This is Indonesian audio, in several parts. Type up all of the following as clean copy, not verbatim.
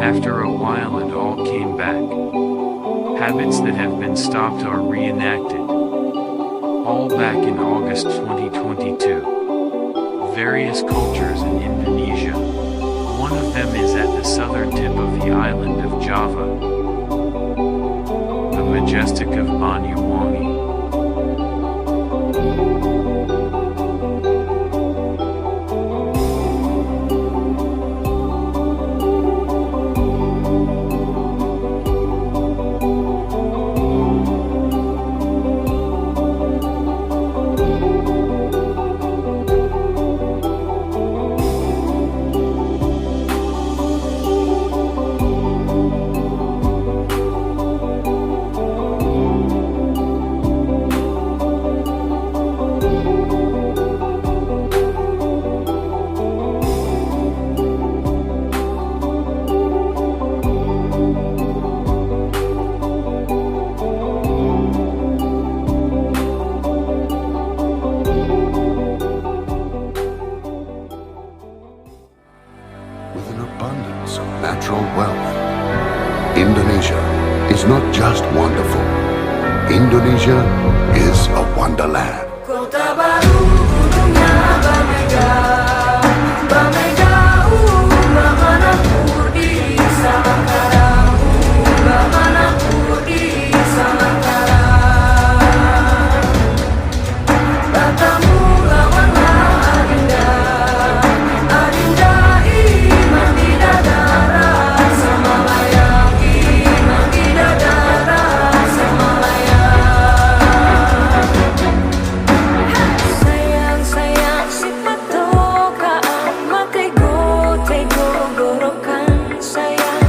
After a while it all came back. Habits that have been stopped are reenacted. All back in August 2022. Various cultures in Indonesia. One of them is at the southern tip of the island of Java. The majestic of Banyuwangi. With an abundance of natural wealth, Indonesia is not just wonderful. Indonesia is a wonderland. Kota baru gunungnya berbeda, berbeda bagaimana di Samangkara, bagaimana di Samangkara. Bertemu lawanlah Adinda, Adinda iman di dadara Samalaya, iman di dadara Samalaya. Sayang sayang si patokaan makai go gorokan sayang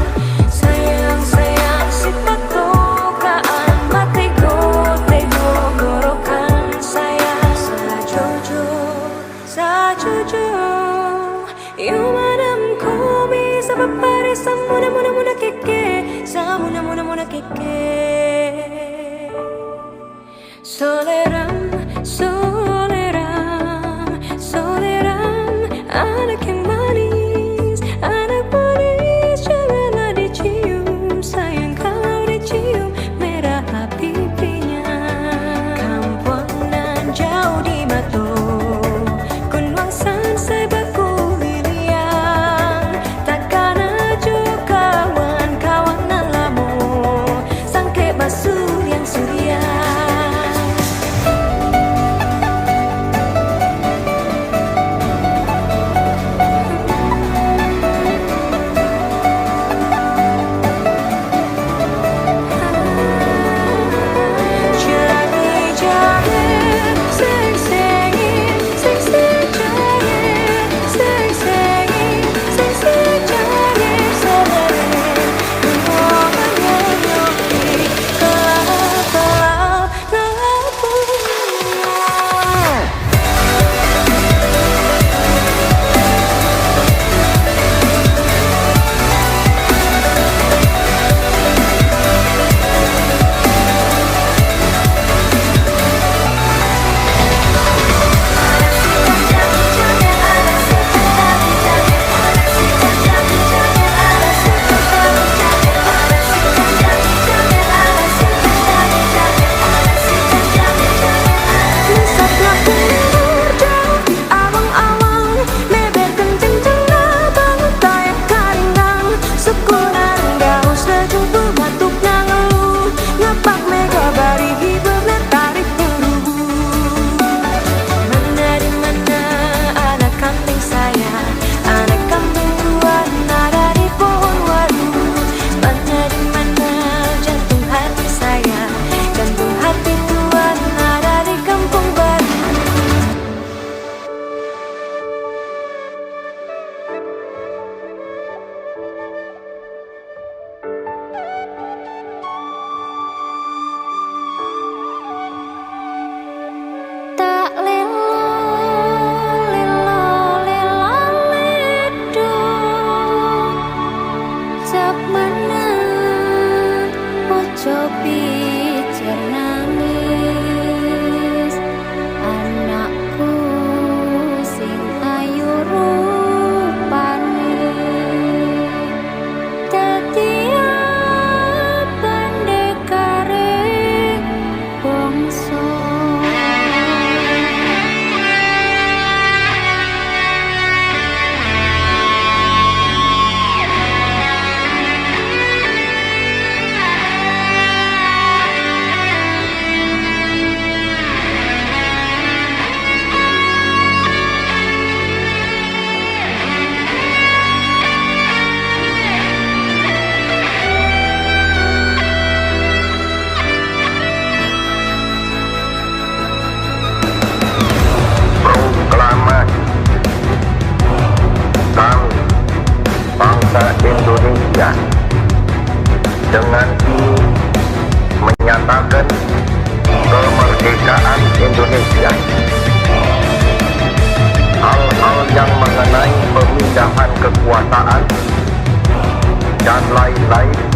sayang sayang si patokaan makai go gorokan sayang sajojo yumadam komi sabapare samuna muna keke samuna muna keke soleram anak yang manis janganlah dicium sayang kalau dicium merah pipinya kampunan jauh di mato kunwangsan sebaku lilian takkan ajo kawan lamo sangke basuh yang surya. dengan ini menyatakan kemerdekaan Indonesia. Hal-hal yang mengenai pemindahan kekuasaan dan lain-lain